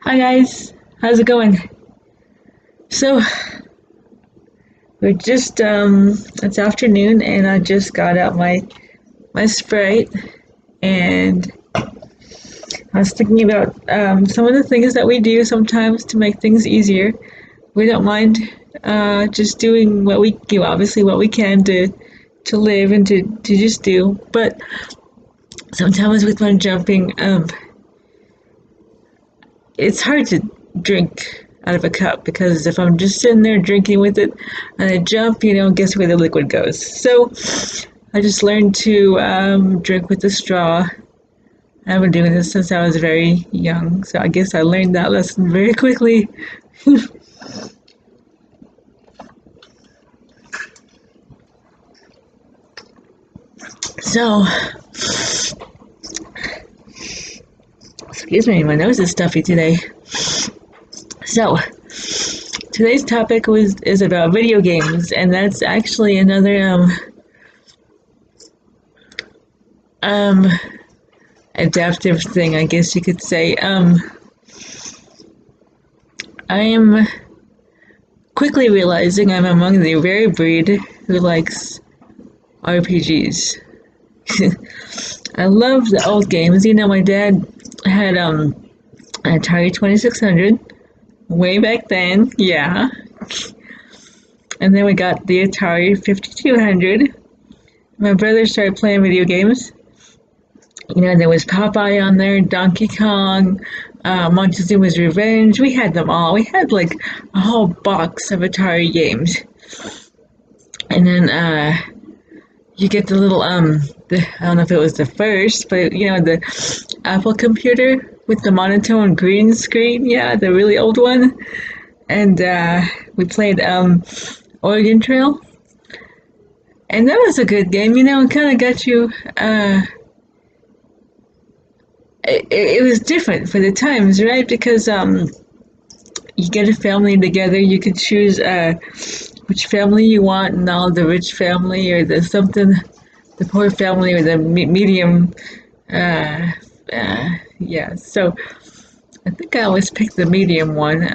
Hi guys, how's it going? So we're just it's afternoon and I just got out my Sprite and I was thinking about some of the things that we do sometimes to make things easier. We don't mind just doing what we do, obviously what we can to live and to just do. But sometimes with my jumping, it's hard to drink out of a cup because if I'm just sitting there drinking with it and I jump, guess where the liquid goes. So I just learned to drink with a straw. I've been doing this since I was very young, so I guess I learned that lesson very quickly. So, excuse me, my nose is stuffy today. So, today's topic is about video games, and that's actually another adaptive thing, I guess you could say. I am quickly realizing I'm among the rare breed who likes RPGs. I love the old games. My dad had an Atari 2600 way back then, yeah. And then we got the Atari 5200. My brother started playing video games. There was Popeye on there, Donkey Kong, Montezuma's Revenge. We had them all. We had like a whole box of Atari games. And then you get the little I don't know if it was the first, but the Apple computer with the monotone green screen. Yeah, the really old one. And we played Oregon Trail. And that was a good game. It kind of got you. It was different for the times, right? Because you get a family together, you could choose which family you want, and all the rich family or the poor family or the medium. Yeah. So I think I always picked the medium one.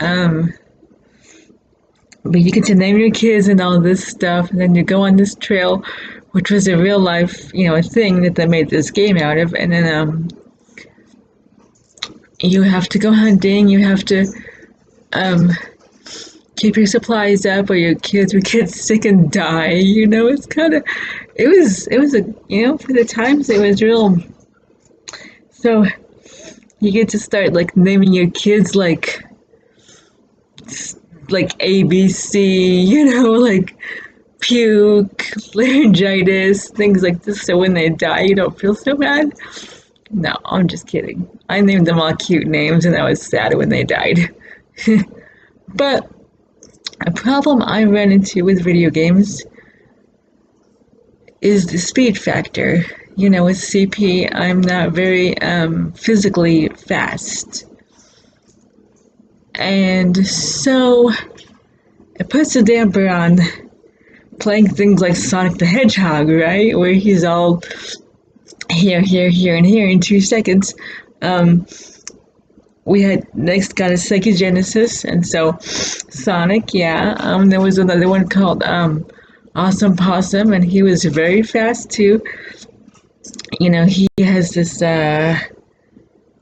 But you get to name your kids and all this stuff, and then you go on this trail, which was a real life, a thing that they made this game out of, and then you have to go hunting, you have to keep your supplies up or your kids would get sick and die. It's kind of, it was a, for the times it was real. So you get to start like naming your kids like ABC, like puke, laryngitis, things like this, so when they die you don't feel so bad. No, I'm just kidding. I named them all cute names and I was sad when they died. But a problem I run into with video games is the speed factor. With CP, I'm not very physically fast. And so it puts a damper on playing things like Sonic the Hedgehog, right? Where he's all here, and here in 2 seconds. We had next got a Sega Genesis, and so Sonic, yeah. There was another one called Awesome Possum, and he was very fast too. He has this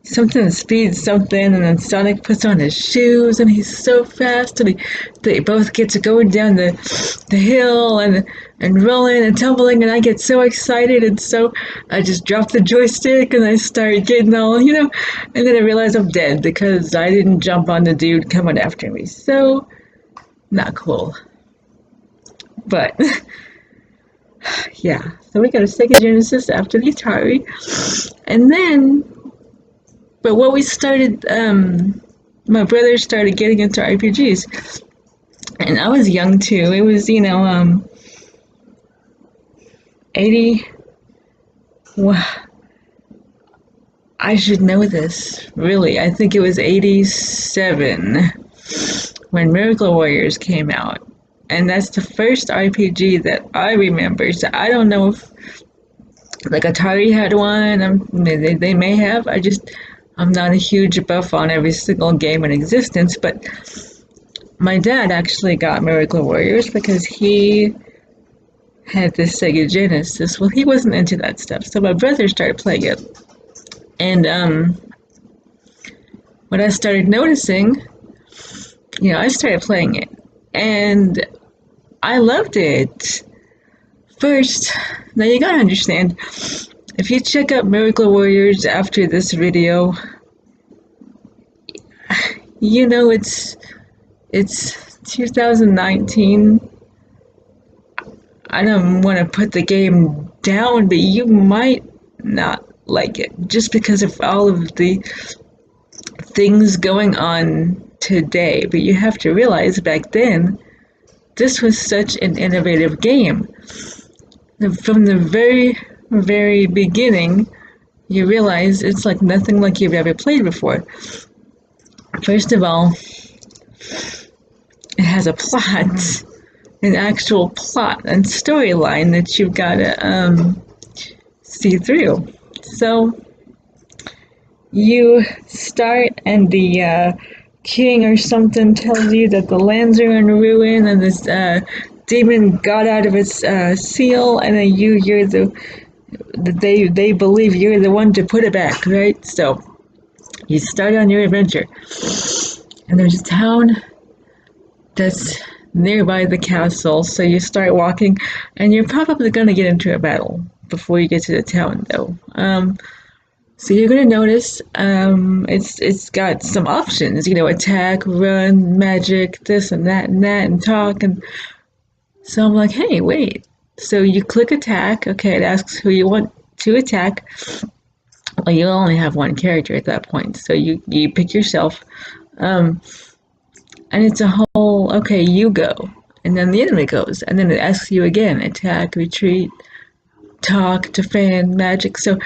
something speeds something, and then Sonic puts on his shoes, and he's so fast, and they both get to going down the hill and rolling and tumbling, and I get so excited, and so I just drop the joystick and I start getting all, and then I realize I'm dead because I didn't jump on the dude coming after me. So not cool. But yeah, so we got a Sega Genesis after the Atari, and then. But what we started, my brother started getting into RPGs, and I was young too. It was, 80, well, I should know this, really. I think it was 87 when Miracle Warriors came out, and that's the first RPG that I remember. So I don't know if, like, Atari had one, they may have, I'm not a huge buff on every single game in existence, but my dad actually got Miracle Warriors because he had this Sega Genesis. Well, he wasn't into that stuff, so my brother started playing it. And what I started noticing, I started playing it, and I loved it. First, now you gotta understand, if you check out Miracle Warriors after this video, it's 2019. I don't want to put the game down, but you might not like it just because of all of the things going on today. But you have to realize back then, this was such an innovative game. From the very, very beginning, you realize it's like nothing like you've ever played before. First of all, it has a plot, an actual plot and storyline that you've got to see through. So you start and the king or something tells you that the lands are in ruin and this demon got out of its seal, and then they believe you're the one to put it back, right? So you start on your adventure, and there's a town that's nearby the castle, so you start walking, and you're probably going to get into a battle before you get to the town, though. So you're going to notice it's got some options, attack, run, magic, this and that, and talk, and so I'm like, hey, wait. So you click attack. Okay, it asks who you want to attack. Well, you only have one character at that point, so you pick yourself. And it's a whole, okay, you go. And then the enemy goes. And then it asks you again, attack, retreat, talk, defend, magic. So,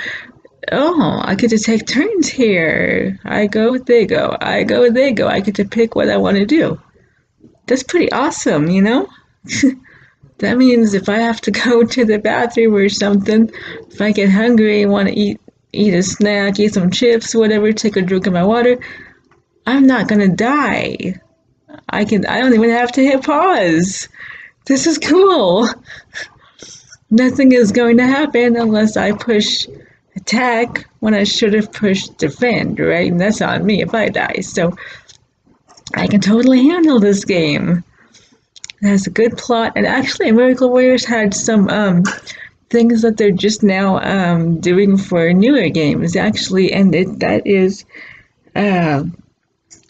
I get to take turns here. I go, they go. I go, they go. I get to pick what I want to do. That's pretty awesome, That means if I have to go to the bathroom or something, if I get hungry, want to eat a snack, eat some chips, whatever, take a drink of my water, I'm not going to die. I don't even have to hit pause. This is cool. Nothing is going to happen unless I push attack when I should have pushed defend, right? And that's on me if I die. So I can totally handle this game. It has a good plot, and actually Miracle Warriors had some things that they're just now doing for newer games, actually, and that is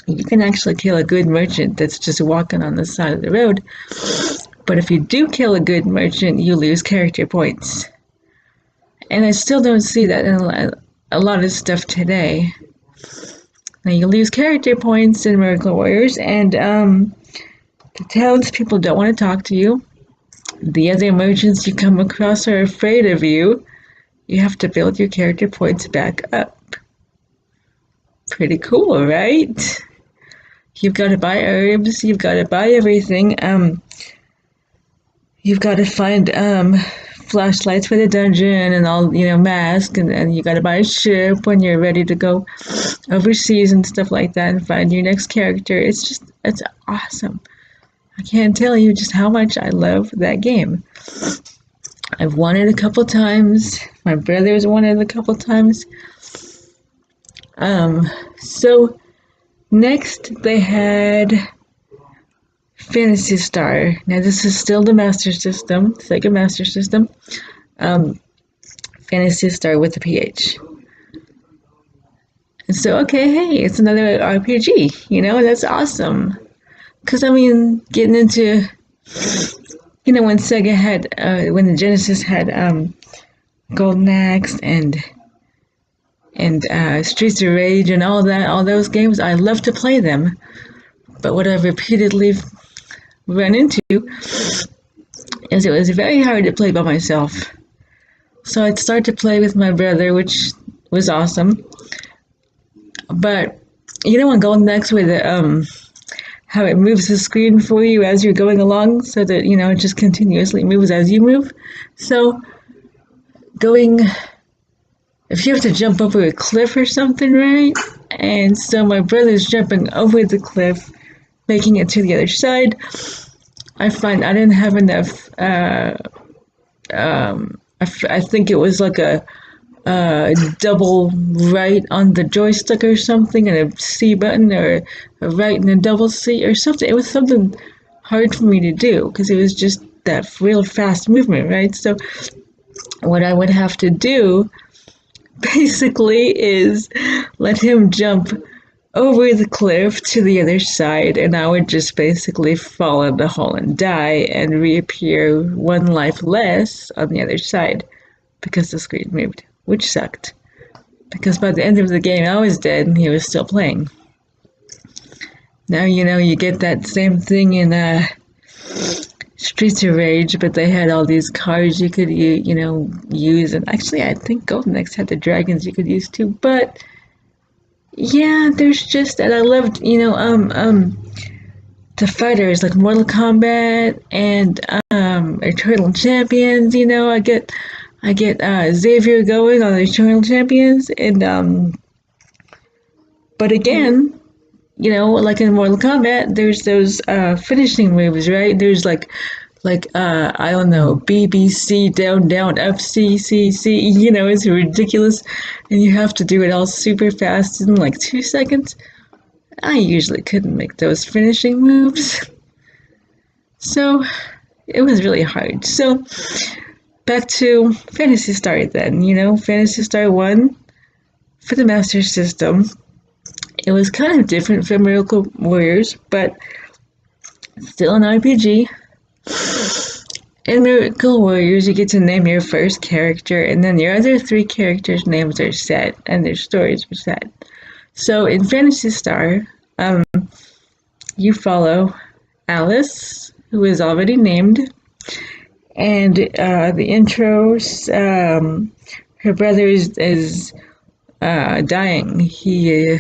you can actually kill a good merchant that's just walking on the side of the road. But if you do kill a good merchant, you lose character points. And I still don't see that in a lot of stuff today. Now you lose character points in Miracle Warriors, and the townspeople don't want to talk to you. The other merchants you come across are afraid of you. You have to build your character points back up. Pretty cool, right? You've got to buy herbs, you've got to buy everything. You've got to find flashlights for the dungeon and all, masks, and you got to buy a ship when you're ready to go overseas and stuff like that, and find your next character. It's awesome. I can't tell you just how much I love that game. I've won it a couple times. My brother's won it a couple times. So next they had Fantasy Star. Now this is still the Master System, Sega Master System. Fantasy Star with a PH. And so, okay, hey, it's another RPG, that's awesome. Because, getting into, when Sega had, when the Genesis had Golden Axe and Streets of Rage and all those games, I love to play them. But what I've repeatedly run into is it was very hard to play by myself. So I'd start to play with my brother, which was awesome. But on Golden Axe with how it moves the screen for you as you're going along, so that it just continuously moves as you move. So going if you have to jump over a cliff or something, right? And so my brother's jumping over the cliff, making it to the other side. I find I didn't have enough. I think it was like a double right on the joystick or something, and a C button, or a right and a double C or something. It was something hard for me to do because it was just that real fast movement, right? So what I would have to do basically is let him jump over the cliff to the other side, and I would just basically fall in the hole and die and reappear one life less on the other side because the screen moved, which sucked. Because by the end of the game, I was dead and he was still playing. Now, you get that same thing in Streets of Rage, but they had all these cars you could, use. And actually, I think Golden Axe had the dragons you could use too. But yeah, there's just that. I loved, the fighters like Mortal Kombat and Eternal Champions. I get Xavier going on Eternal Champions, and but again, like in Mortal Kombat, there's those finishing moves, right? There's like I don't know, BBC down down up C C C. It's ridiculous, and you have to do it all super fast in like 2 seconds. I usually couldn't make those finishing moves, so it was really hard. So back to Fantasy Star then. Fantasy Star 1 for the Master System. It was kind of different from Miracle Warriors, but still an RPG. In Miracle Warriors, you get to name your first character, and then your other 3 characters' names are set, and their stories are set. So in Phantasy Star, you follow Alice, who is already named, and the intros, her brother is dying. He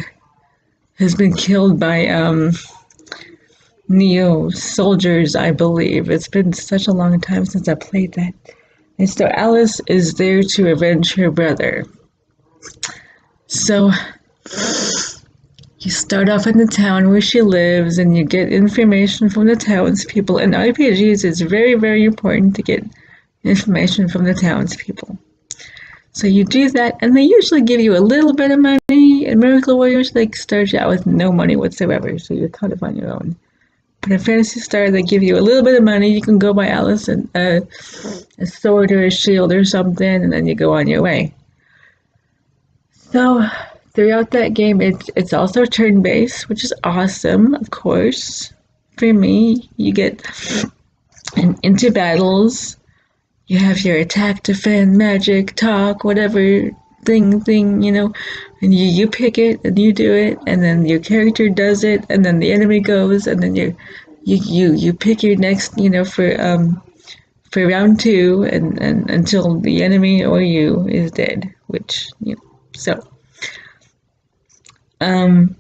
has been killed by Neo soldiers, I believe. It's been such a long time since I played that. And so Alice is there to avenge her brother. So you start off in the town where she lives, and you get information from the townspeople. In RPGs, it's very, very important to get information from the townspeople. So you do that, and they usually give you a little bit of money. In Miracle Warriors, they start you out with no money whatsoever, so you're kind of on your own. But in Phantasy Star, they give you a little bit of money. You can go buy Alice a sword or a shield or something, and then you go on your way. So throughout that game, it's also turn-based, which is awesome, of course. For me, you get into battles. You have your attack, defend, magic, talk, whatever thing, and you pick it and you do it, and then your character does it, and then the enemy goes, and then you pick your next, for round 2, and until the enemy or you is dead, which so. Then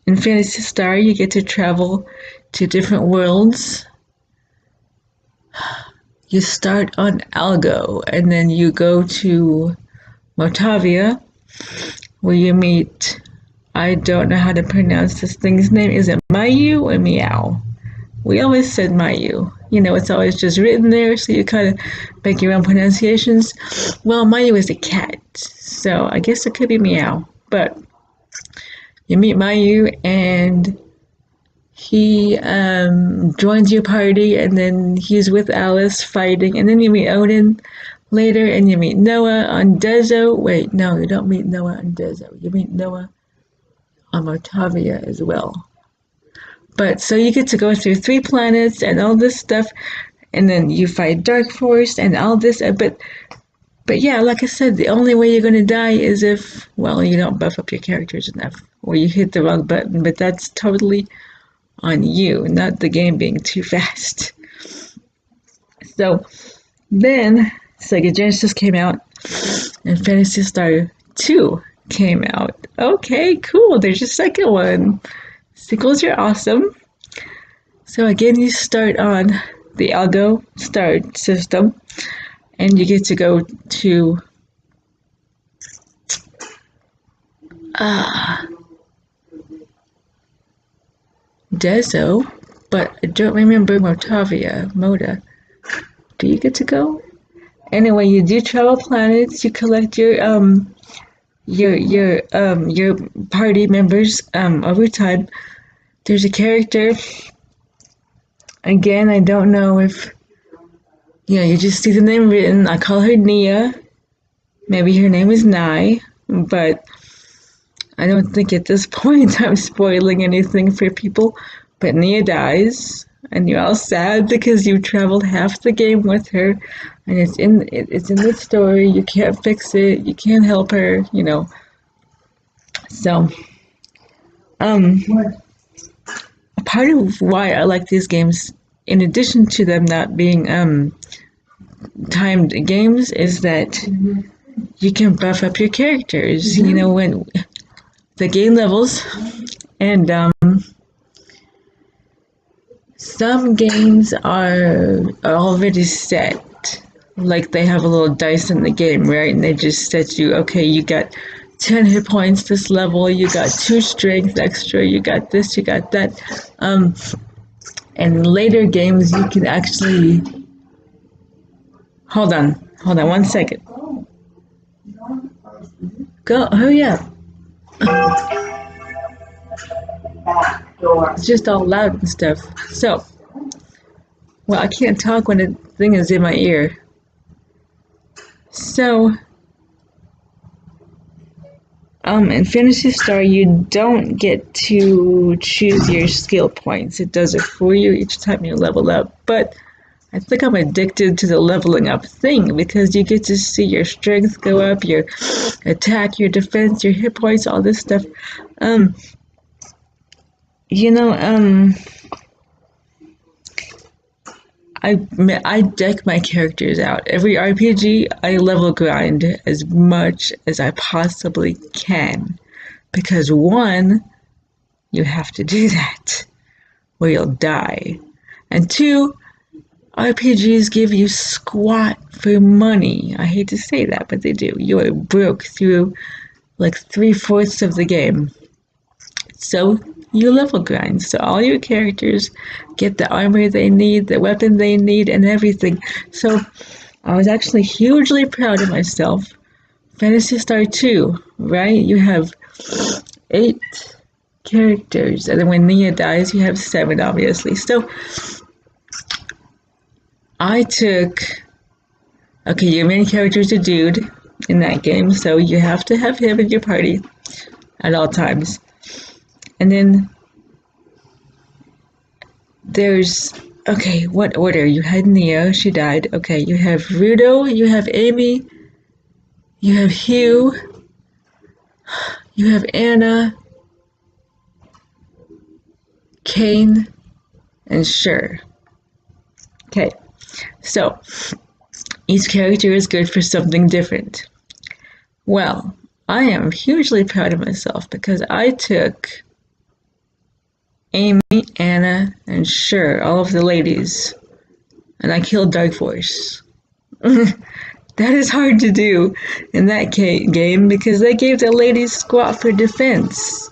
in Phantasy Star, you get to travel to different worlds. You start on Algo, and then you go to Motavia, where you meet, I don't know how to pronounce this thing's name. Is it Mayu or Meow? We always said Mayu. It's always just written there, so you kind of make your own pronunciations. Well, Mayu is a cat, so I guess it could be Meow. But you meet Mayu, and he joins your party, and then he's with Alice fighting, and then you meet Odin later, and you meet Noah on Dezo. Wait, no, you don't meet Noah on Dezo. You meet Noah on Motavia as well. But so you get to go through 3 planets and all this stuff, and then you fight Dark Force and all this. But yeah, like I said, the only way you're going to die is if, well, you don't buff up your characters enough, or you hit the wrong button. But that's totally on you, not the game being too fast. So then Sega Genesis came out, and Phantasy Star 2 came out. Okay, cool. There's a second one. Sequels are awesome. So again, you start on the Algo Star system, and you get to go to Ah, Dezo, but I don't remember Motavia. Moda. Do you get to go? Anyway, you do travel planets. You collect your party members over time. There's a character. Again, I don't know if you just see the name written. I call her Nia. Maybe her name is Nai, but I don't think at this point I'm spoiling anything for people. But Nia dies, and you're all sad because you traveled half the game with her, and it's in the story. You can't fix it. You can't help her. So, um, part of why I like these games, in addition to them not being timed games, is that you can buff up your characters. When the game levels, and some games are already set. Like they have a little dice in the game, right? And they just set you, okay, you got 10 hit points this level, you got 2 strength extra, you got this, you got that. And later games, you can actually. Hold on 1 second. Go, hurry up. It's just all loud and stuff. So, well, I can't talk when the thing is in my ear. So, in Phantasy Star, you don't get to choose your skill points. It does it for you each time you level up. But I think I'm addicted to the leveling up thing because you get to see your strength go up, your attack, your defense, your hit points, all this stuff. I deck my characters out. Every RPG, I level grind as much as I possibly can. Because one, you have to do that, or you'll die. And two, RPGs give you squat for money. I hate to say that, but they do. You are broke through like 3/4 of the game. So you level grind. So all your characters get the armor they need, the weapon they need, and everything. So I was actually hugely proud of myself. Phantasy Star 2, right? You have 8 characters, and then when Nia dies, you have 7, obviously. So I took. Okay, your main character is a dude in that game, so you have to have him in your party at all times. And then there's, okay, what order? You had Nia, she died. Okay, you have Rudo, you have Amy, you have Hugh, you have Anna, Kane, and Sher. Okay, so each character is good for something different. Well, I am hugely proud of myself because I took Amy, Anna, and Sher, all of the ladies, and I killed Dark Force. That is hard to do in that game because they gave the ladies squat for defense.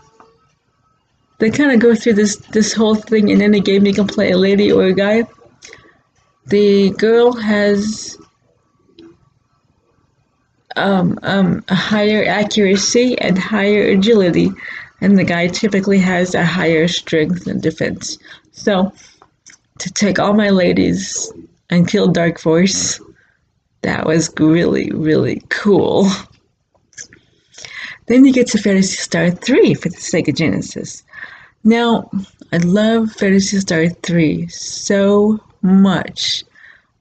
They kind of go through this whole thing in any game you can play a lady or a guy. The girl has a higher accuracy and higher agility, and the guy typically has a higher strength and defense. So, to take all my ladies and kill Dark Force, that was really, really cool. Then you get to Phantasy Star 3 for the Sega Genesis. Now, I love Phantasy Star 3 so much,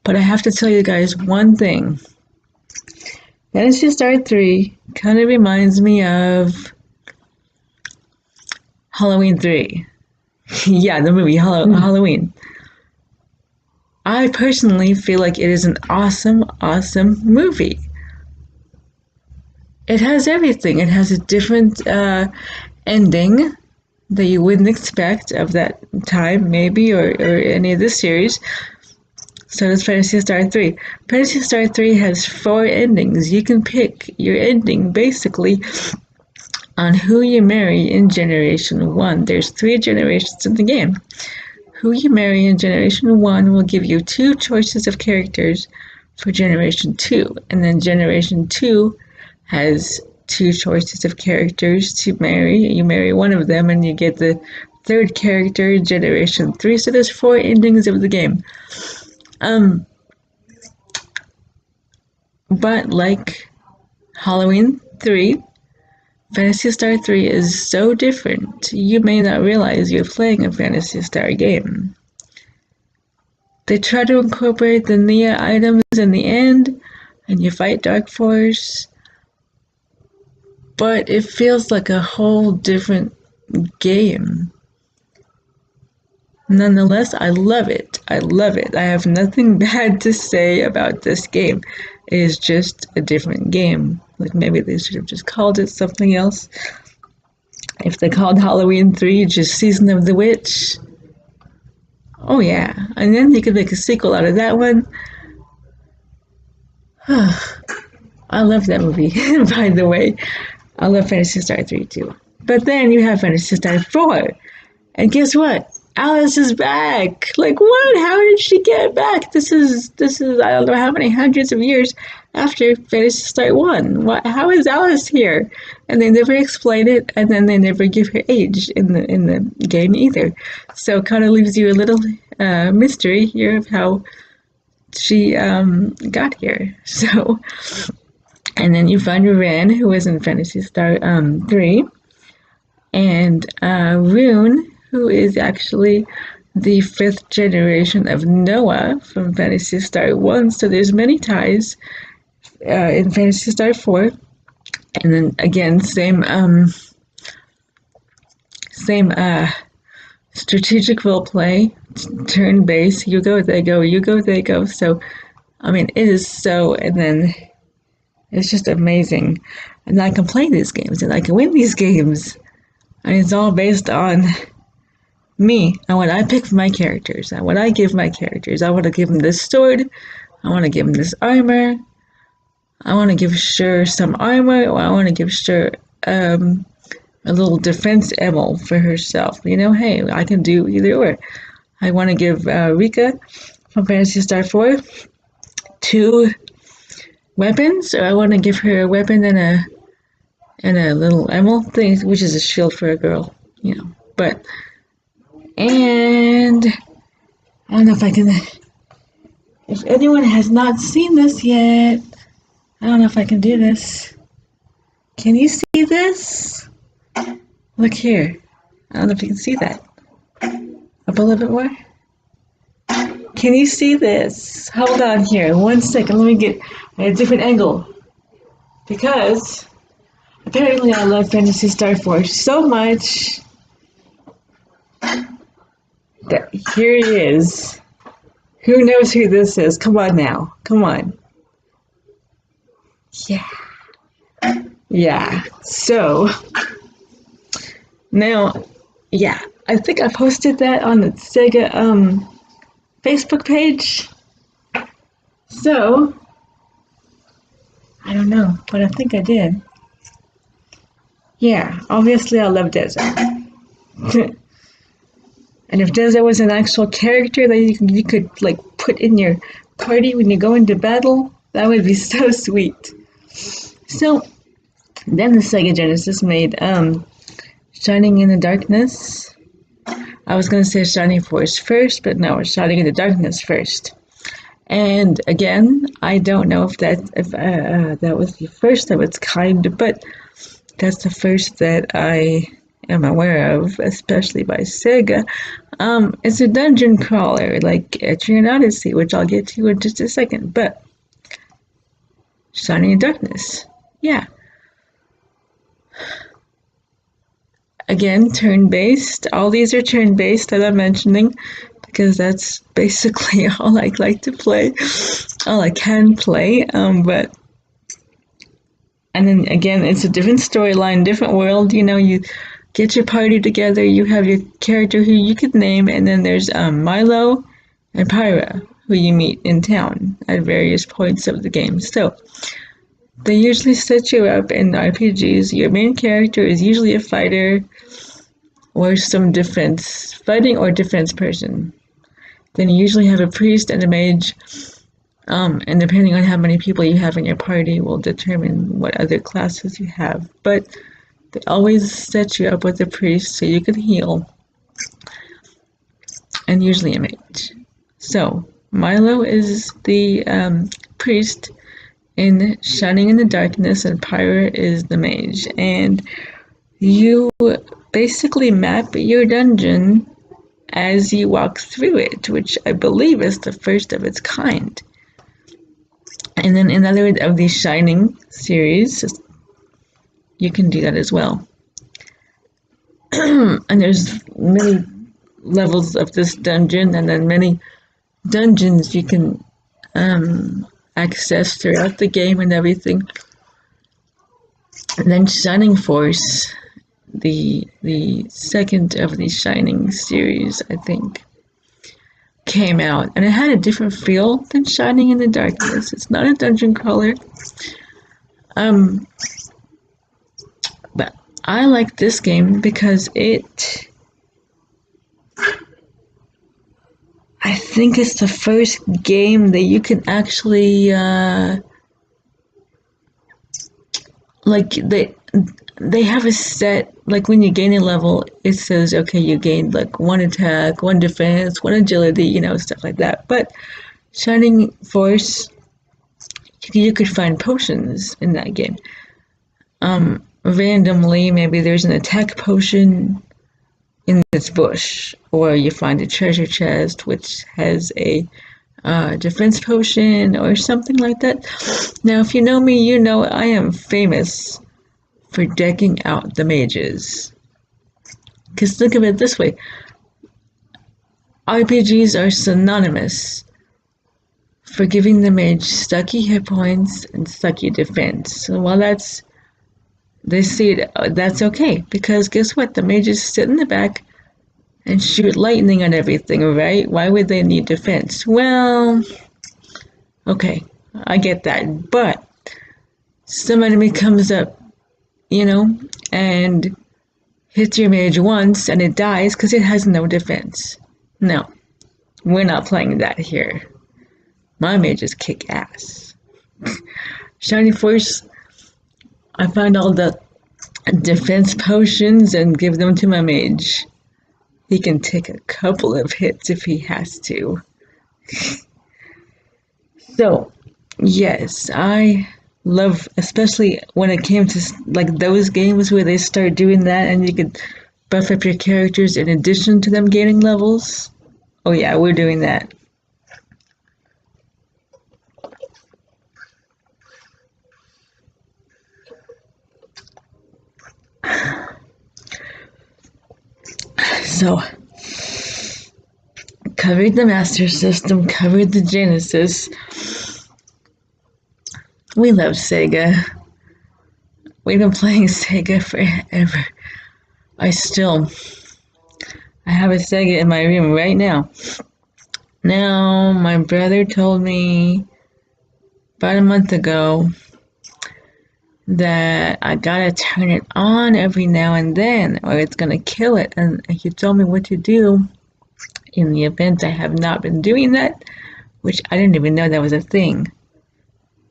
but I have to tell you guys one thing. Phantasy Star 3 kind of reminds me of Halloween 3. Yeah, the movie Halloween. I personally feel like it is an awesome, awesome movie. It has everything. It has a different ending that you wouldn't expect of that time, maybe, or any of this series. So does Phantasy Star 3. Phantasy Star 3 has 4 endings. You can pick your ending, basically, on who you marry in Generation 1. There's 3 generations in the game. Who you marry in Generation 1 will give you 2 choices of characters for Generation 2. And then Generation 2 has 2 choices of characters to marry. You marry one of them and you get the 3rd character in Generation 3. So there's 4 endings of the game. But like Halloween 3, Phantasy Star 3 is so different, you may not realize you're playing a Phantasy Star game. They try to incorporate the Nia items in the end, and you fight Dark Force, but it feels like a whole different game. Nonetheless, I love it. I love it. I have nothing bad to say about this game. It is just a different game. Like maybe they should have just called it something else. If they called Halloween 3 just Season of the Witch, oh yeah. And then you could make a sequel out of that one. I love that movie, by the way. I love Phantasy Star 3 too. But then you have Phantasy Star 4. And guess what? Alice is back. Like what? How did she get back? This is I don't know how many hundreds of years after Phantasy Star 1. How is Alice here? And they never explain it, and then they never give her age in the game either. So it kind of leaves you a little mystery here of how she got here. So, and then you find Ren, who is in Phantasy Star 3, and Rune, who is actually the 5th generation of Noah from Phantasy Star 1. So there's many ties in Phantasy Star 4. And then again, same strategic role play, turn-based, you go, they go, you go, they go. So, I mean, it is so, and then it's just amazing. And I can play these games, and I can win these games. And it's all based on me and what I pick for my characters and what I give my characters. I want to give them this sword. I want to give them this armor. I want to give Shur some armor, or I want to give Shur a little defense ammo for herself. You know, hey, I can do either or. I want to give Rika from Phantasy Star 4 2 weapons, or I want to give her a weapon and a little ammo thing, which is a shield for a girl, you know. But and I don't know if I can, if anyone has not seen this yet, I don't know if I can do this. Can you see this? Look here. I don't know if you can see that. Up a little bit more. Can you see this? Hold on here. 1 second. Let me get a different angle. Because apparently I love Phantasy Star 4 so much that here it is. Who knows who this is? Come on now. Come on. Yeah. Yeah. So now, yeah, I think I posted that on the Sega Facebook page. So I don't know, but I think I did. Yeah, obviously I love Deza. And if Deza was an actual character that you could like put in your party when you go into battle, that would be so sweet. So then the Sega Genesis made Shining in the Darkness. I was gonna say Shining Force first, but no, it's Shining in the Darkness first. And again, I don't know if that was the first of its kind, but that's the first that I am aware of, especially by Sega. It's a dungeon crawler, like Etrian Odyssey, which I'll get to in just a second, but Shining in Darkness, yeah. Again, turn-based. All these are turn-based that I'm mentioning because that's basically all I like to play, all I can play, but and then again, it's a different storyline, different world, you know, you get your party together, you have your character who you could name, and then there's Milo and Pyra, who you meet in town at various points of the game. So, They usually set you up in RPGs. Your main character is usually a fighter or some defense, fighting or defense person. Then you usually have a priest and a mage, and depending on how many people you have in your party will determine what other classes you have. But they always set you up with a priest so you can heal, and usually a mage. So Milo is the priest in Shining in the Darkness, and Pyra is the mage. And you basically map your dungeon as you walk through it, which I believe is the first of its kind. And then in other of these Shining series, you can do that as well. And there's many levels of this dungeon, and then many dungeons you can access throughout the game and everything. And then Shining Force, the second of the Shining series, I think, came out, and it had a different feel than Shining in the Darkness. It's not a dungeon crawler, but I like this game because I think it's the first game that you can actually they have a set, like when you gain a level, it says, okay, you gained like 1 attack, 1 defense, 1 agility, stuff like that. But Shining Force, you could find potions in that game. Randomly, maybe there's an attack potion in this bush, or you find a treasure chest which has a defense potion or something like that. Now, if you know me, you know I am famous for decking out the mages. Because think of it this way, RPGs are synonymous for giving the mage sucky hit points and sucky defense. So while they see it, that's okay, because guess what? The mages sit in the back and shoot lightning on everything, right? Why would they need defense? Well, okay, I get that, but some enemy comes up, and hits your mage once and it dies because it has no defense. No, we're not playing that here. My mages kick ass. Shining Force, I find all the defense potions and give them to my mage. He can take a couple of hits if he has to. So, yes, I love, especially when it came to like those games where they start doing that and you could buff up your characters in addition to them gaining levels. Oh yeah, we're doing that. So, covered the Master System, covered the Genesis. We love Sega. We've been playing Sega forever. I have a Sega in my room right now. Now, my brother told me about a month ago that I gotta turn it on every now and then or it's gonna kill it. And he told me what to do in the event I have not been doing that, which I didn't even know that was a thing.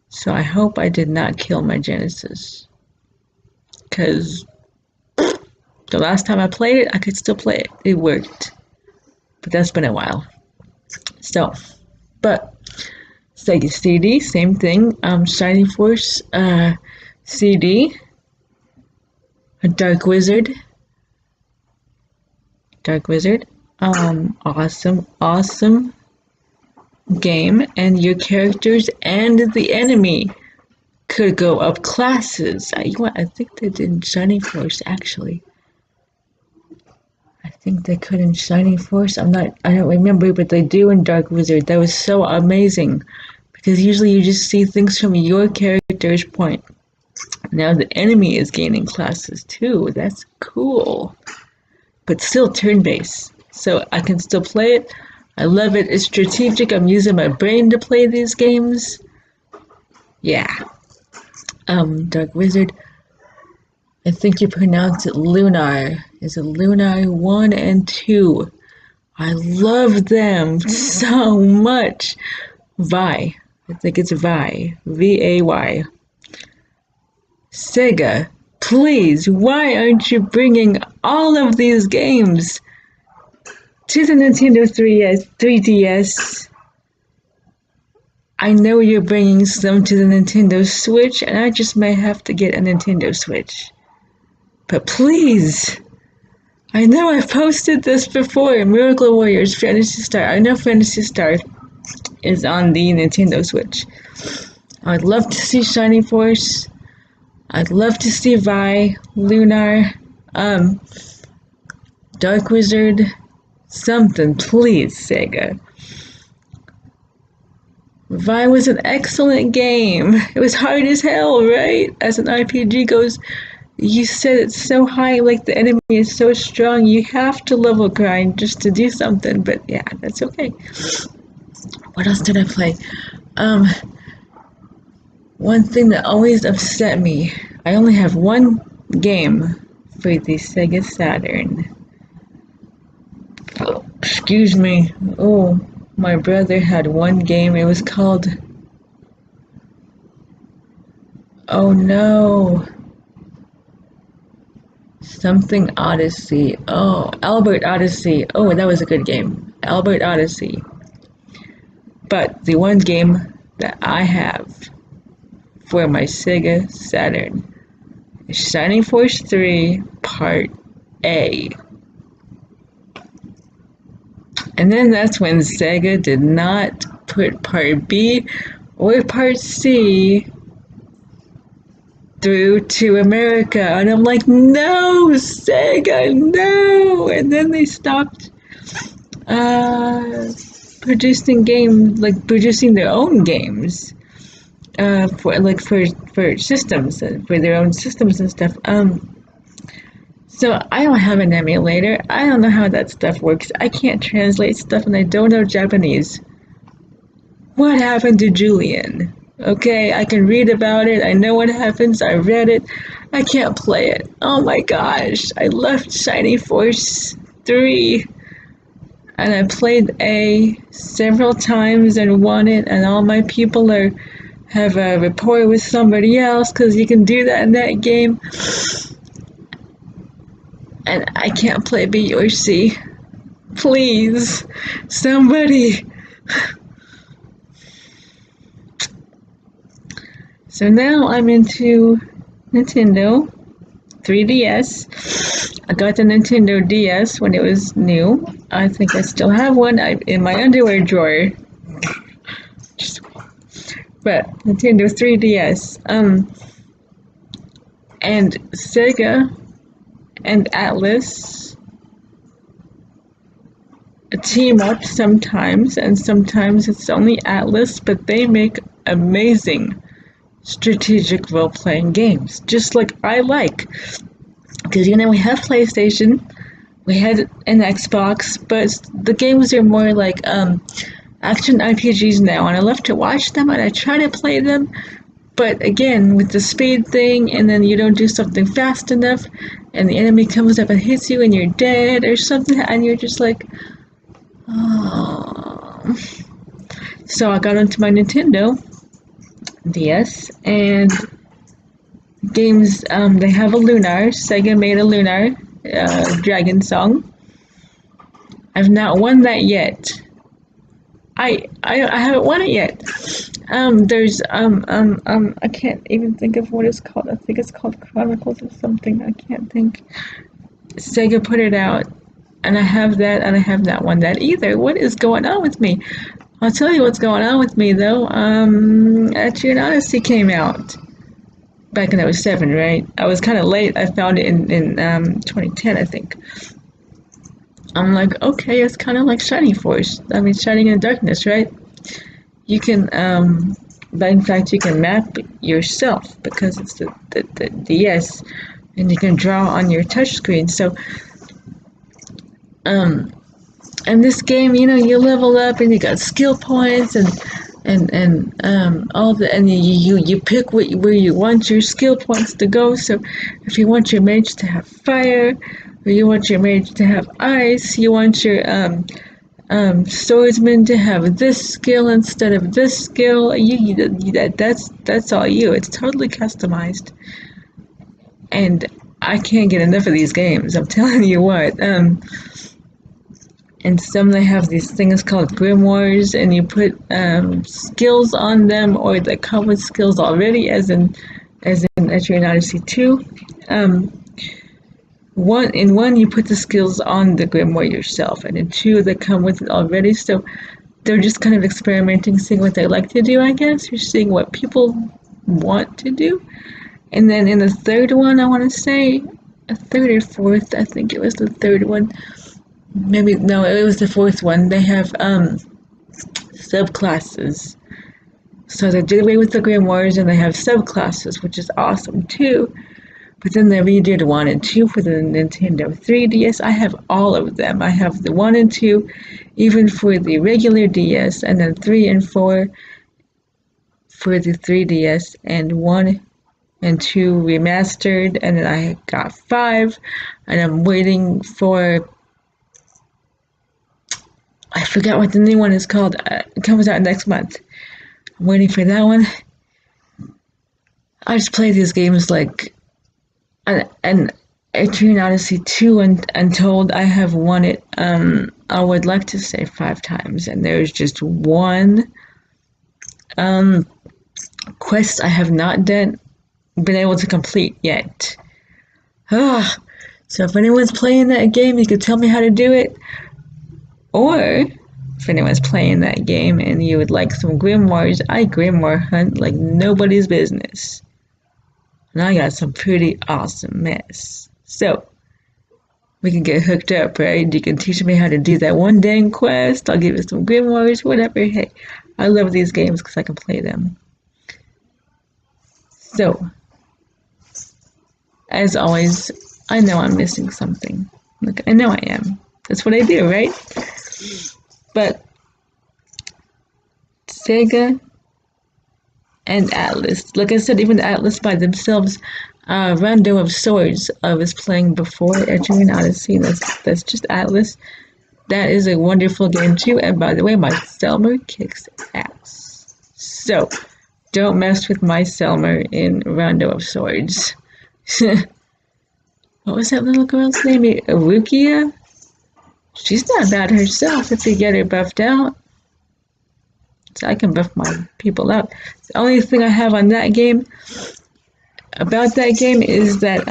So I hope I did not kill my Genesis, because the last time I played it, I could still play it. It worked, but that's been a while. So, but Sega CD, same thing. Shining Force CD, a Dark Wizard. Awesome game, and your characters and the enemy could go up classes. I think they did in Shining Force, actually. I think they could in Shining Force. I don't remember, but they do in Dark Wizard. That was so amazing, because usually you just see things from your character's point. Now the enemy is gaining classes too. That's cool. But still turn-based, so I can still play it. I love it. It's strategic. I'm using my brain to play these games. Yeah. Dark Wizard. I think you pronounce it Lunar. Is it Lunar 1 and 2? I love them so much. Vi. I think it's Vi. V-A-Y. Sega, please, why aren't you bringing all of these games to the Nintendo 3DS? I know you're bringing some to the Nintendo Switch, and I just may have to get a Nintendo Switch. But please, I know I've posted this before, Miracle Warriors Phantasy Star. I know Phantasy Star is on the Nintendo Switch. I'd love to see Shining Force. I'd love to see Vi, Lunar, Dark Wizard, something, please, Sega. Vi was an excellent game. It was hard as hell, right? As an RPG goes, you said it's so high, like the enemy is so strong, you have to level grind just to do something, but yeah, that's okay. What else did I play? One thing that always upset me, I only have one game for the Sega Saturn. Oh, excuse me. Oh, my brother had one game. It was called... Oh no. Something Odyssey. Oh, Albert Odyssey. Oh, that was a good game. Albert Odyssey. But the one game that I have for my Sega Saturn is Shining Force 3 Part A. And then that's when Sega did not put Part B or Part C through to America. And I'm like, no, Sega, no! And then they stopped producing their own games for systems, for their own systems and stuff. So I don't have an emulator. I don't know how that stuff works. I can't translate stuff and I don't know Japanese. What happened to Julian? Okay, I can read about it. I know what happens. I read it. I can't play it. Oh my gosh. I left Shining Force 3 and I played A several times and won it, and all my people have a rapport with somebody else because you can do that in that game. And I can't play B or C. Please, somebody. So now I'm into Nintendo 3DS. I got the Nintendo DS when it was new. I think I still have one in my underwear drawer. But Nintendo 3DS. And Sega and Atlas team up sometimes, and sometimes it's only Atlas, but they make amazing strategic role-playing games, just like I like. Because, we have PlayStation, we had an Xbox, but the games are more like action RPGs now, and I love to watch them, and I try to play them, but again, with the speed thing, and then you don't do something fast enough, and the enemy comes up and hits you, and you're dead, or something, and you're just like, oh. So I got onto my Nintendo DS, and games, they have a Lunar. Sega made a Lunar Dragon Song. I've not won that yet. I haven't won it yet. There's I can't even think of what it's called. I think it's called Chronicles or something. I can't think. Sega put it out, and I have that, and I have not won that either. What is going on with me? I'll tell you what's going on with me though. Etrian Odyssey came out back in 07, right? I was kind of late. I found it in 2010, I think. I'm like, okay, it's kind of like Shining Force. I mean, Shining in the Darkness, right? You can, but in fact, you can map yourself because it's the DS, and you can draw on your touchscreen. So, and this game, you level up and you got skill points, and and all the and you pick where you want your skill points to go. So if you want your mage to have fire, or you want your mage to have ice, you want your swordsman to have this skill instead of this skill. That's all you. It's totally customized, and I can't get enough of these games. I'm telling you what. And some they have these things called grimoires, and you put skills on them, or they come with skills already, as in Etrian Odyssey 2. One you put the skills on the grimoire yourself, and in 2 they come with it already. So they're just kind of experimenting, seeing what they like to do. I guess you're seeing what people want to do. And then in the third one, I want to say a third or fourth, I think it was the third one. Maybe no, it was the fourth one. They have subclasses. So they did away with the grimoires, and they have subclasses, which is awesome too. But then they redid 1 and 2 for the Nintendo 3DS. I have all of them. I have the 1 and 2, even for the regular DS, and then 3 and 4 for the 3DS, and 1 and 2 remastered, and then I got 5, and I'm waiting for, I forgot what the new one is called. It comes out next month. I'm waiting for that one. I just play these games like, and Etrian Odyssey 2 Untold, I have won it, I would like to say 5 times, and there's just one quest I have not been able to complete yet. So if anyone's playing that game, you could tell me how to do it. Or if anyone's playing that game and you would like some grimoires, I grimoire hunt like nobody's business. And I got some pretty awesome mess. So we can get hooked up, right? You can teach me how to do that one dang quest. I'll give you some grimoires, whatever. Hey, I love these games because I can play them. So, as always, I know I'm missing something. Look, I know I am. That's what I do, right? But Sega and Atlas, like I said, even Atlas by themselves, Rondo of Swords I was playing before Etrian Odyssey. That's just Atlas. That is a wonderful game too. And by the way, my Selmer kicks ass. So don't mess with my Selmer in Rondo of Swords. What was that little girl's name? Rukia? She's not bad herself if you get her buffed out. So I can buff my people out. The only thing I have on that game, about that game, is that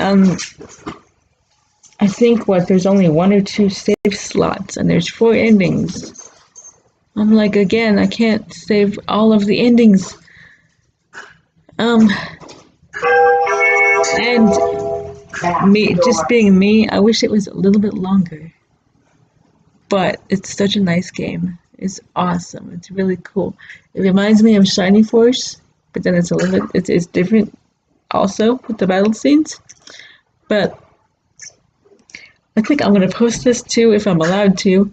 I think there's only 1 or 2 save slots, and there's 4 endings. I'm like, again, I can't save all of the endings. And me, just being me, I wish it was a little bit longer. But it's such a nice game. It's awesome. It's really cool. It reminds me of Shining Force, but then it's a little bit, it's different also with the battle scenes. But I think I'm going to post this too, if I'm allowed to,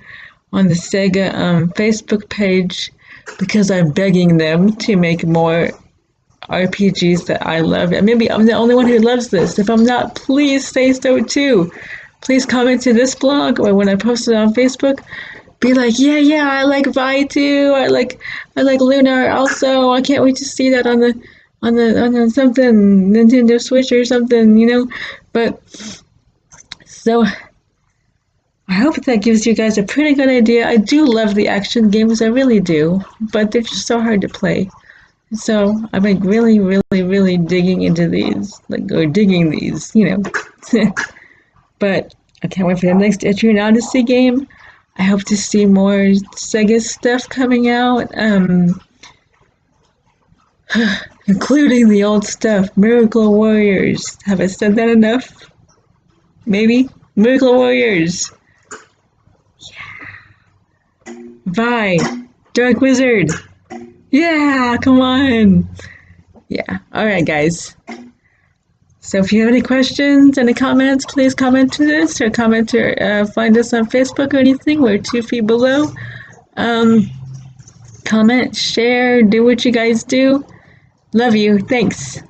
on the Sega Facebook page, because I'm begging them to make more RPGs that I love. And maybe I'm the only one who loves this. If I'm not, please say so too. Please comment to this blog, or when I post it on Facebook, be like, yeah, I like Vi too. I like Lunar also. I can't wait to see that on the something Nintendo Switch or something, you know. But so I hope that gives you guys a pretty good idea. I do love the action games, I really do, but they're just so hard to play. So I'm like really, really, really digging into these, digging these, you know. But I can't wait for the next Etrian Odyssey game. I hope to see more Sega stuff coming out, including the old stuff, Miracle Warriors. Have I said that enough? Maybe? Miracle Warriors. Yeah. Vi. Dark Wizard. Yeah, come on. Yeah. All right, guys. So if you have any questions, any comments, please comment to this, or comment or find us on Facebook or anything. We're 2 feet below. comment, share, do what you guys do. Love you. Thanks.